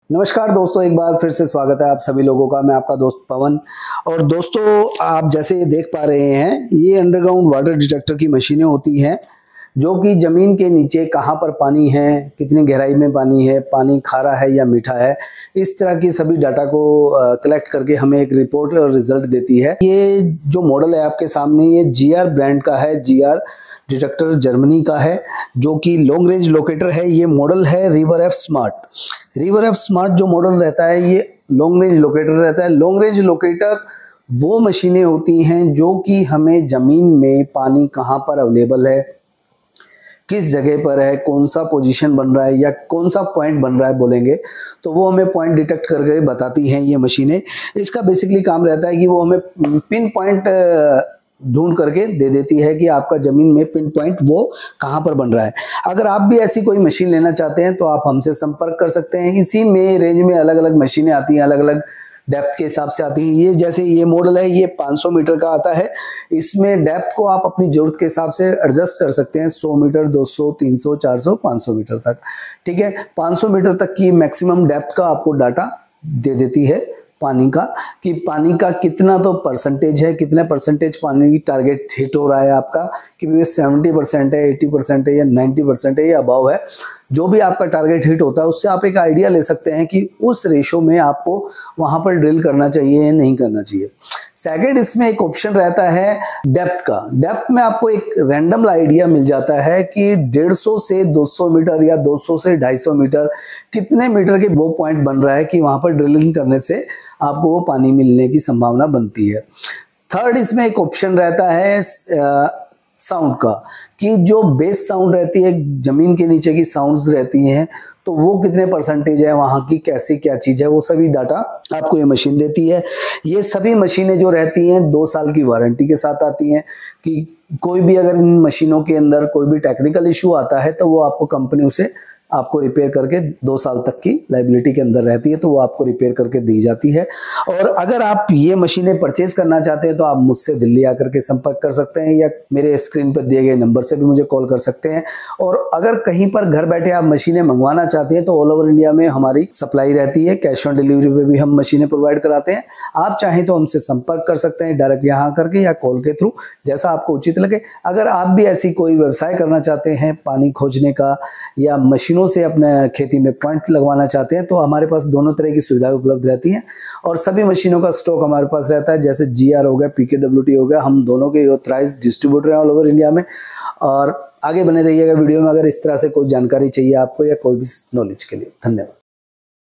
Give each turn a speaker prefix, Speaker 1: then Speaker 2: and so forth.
Speaker 1: नमस्कार दोस्तों, एक बार फिर से स्वागत है आप सभी लोगों का। मैं आपका दोस्त पवन। और दोस्तों, आप जैसे ये देख पा रहे हैं, ये अंडरग्राउंड वाटर डिटेक्टर की मशीनें होती हैं जो कि ज़मीन के नीचे कहाँ पर पानी है, कितनी गहराई में पानी है, पानी खारा है या मीठा है, इस तरह की सभी डाटा को कलेक्ट करके हमें एक रिपोर्ट और रिजल्ट देती है। ये जो मॉडल है आपके सामने, ये GR ब्रांड का है। GR डिटेक्टर जर्मनी का है, जो कि लॉन्ग रेंज लोकेटर है। ये मॉडल है river F smart. River F smart जो मॉडल रहता है, ये लॉन्ग रेंज लोकेटर रहता है। लॉन्ग रेंज लोकेटर वो मशीनें होती हैं जो कि हमें ज़मीन में पानी कहाँ पर अवेलेबल है, किस जगह पर है, कौन सा पोजीशन बन रहा है या कौन सा पॉइंट बन रहा है बोलेंगे, तो वो हमें पॉइंट डिटेक्ट करके बताती हैं ये मशीनें। इसका बेसिकली काम रहता है कि वो हमें पिन पॉइंट ढूंढ करके दे देती है कि आपका ज़मीन में पिन पॉइंट वो कहाँ पर बन रहा है। अगर आप भी ऐसी कोई मशीन लेना चाहते हैं तो आप हमसे संपर्क कर सकते हैं। इसी में रेंज में अलग अलग मशीनें आती हैं, अलग अलग डेप्थ के हिसाब से आती है। ये जैसे ये मॉडल है, ये 500 मीटर का आता है। इसमें डेप्थ को आप अपनी जरूरत के हिसाब से एडजस्ट कर सकते हैं, 100 मीटर, 200, 300, 400, 500 मीटर तक। ठीक है, 500 मीटर तक की मैक्सिमम डेप्थ का आपको डाटा दे देती है पानी का, कि पानी का कितना तो परसेंटेज है, कितने परसेंटेज पानी की टारगेट हिट हो रहा है आपका, कि 70% है, 80% है या 90% है या अबाव है। जो भी आपका टारगेट हिट होता है, उससे आप एक आइडिया ले सकते हैं कि उस रेशो में आपको वहां पर ड्रिल करना चाहिए या नहीं करना चाहिए। सेकंड, इसमें एक ऑप्शन रहता है डेप्थ का। डेप्थ में आपको एक रैंडम आइडिया मिल जाता है कि 150 से 200 मीटर या 200 से 250 मीटर कितने मीटर के वो पॉइंट बन रहा है कि वहां पर ड्रिलिंग करने से आपको वो पानी मिलने की संभावना बनती है। थर्ड, इसमें एक ऑप्शन रहता है साउंड का, कि जो बेस साउंड रहती है, जमीन के नीचे की साउंड्स रहती हैं, तो वो कितने परसेंटेज है, वहाँ की कैसी क्या चीज़ है, वो सभी डाटा आपको ये मशीन देती है। ये सभी मशीनें जो रहती हैं 2 साल की वारंटी के साथ आती हैं, कि कोई भी अगर इन मशीनों के अंदर कोई भी टेक्निकल इशू आता है तो वो आपको कंपनी उसे आपको रिपेयर करके 2 साल तक की लाइबिलिटी के अंदर रहती है, तो वो आपको रिपेयर करके दी जाती है। और अगर आप ये मशीनें परचेज करना चाहते हैं तो आप मुझसे दिल्ली आकर के संपर्क कर सकते हैं, या मेरे स्क्रीन पर दिए गए नंबर से भी मुझे कॉल कर सकते हैं। और अगर कहीं पर घर बैठे आप मशीनें मंगवाना चाहते हैं तो ऑल ओवर इंडिया में हमारी सप्लाई रहती है। कैश ऑन डिलीवरी पे भी हम मशीनें प्रोवाइड कराते हैं। आप चाहें तो हमसे संपर्क कर सकते हैं डायरेक्ट यहाँ करके या कॉल के थ्रू, जैसा आपको उचित लगे। अगर आप भी ऐसी कोई व्यवसाय करना चाहते हैं पानी खोजने का, या मशीनों से अपने खेती में पॉइंट लगवाना चाहते हैं, तो हमारे पास दोनों तरह की सुविधाएं उपलब्ध रहती हैं। और सभी मशीनों का स्टॉक हमारे पास रहता है, जैसे GR हो गया, PKWT हो गया, हम दोनों के ऑथराइज्ड डिस्ट्रीब्यूटर हैं ऑल ओवर इंडिया में। और आगे बने रहिएगा वीडियो में, अगर इस तरह से कोई जानकारी चाहिए आपको या कोई भी नॉलेज के लिए। धन्यवाद।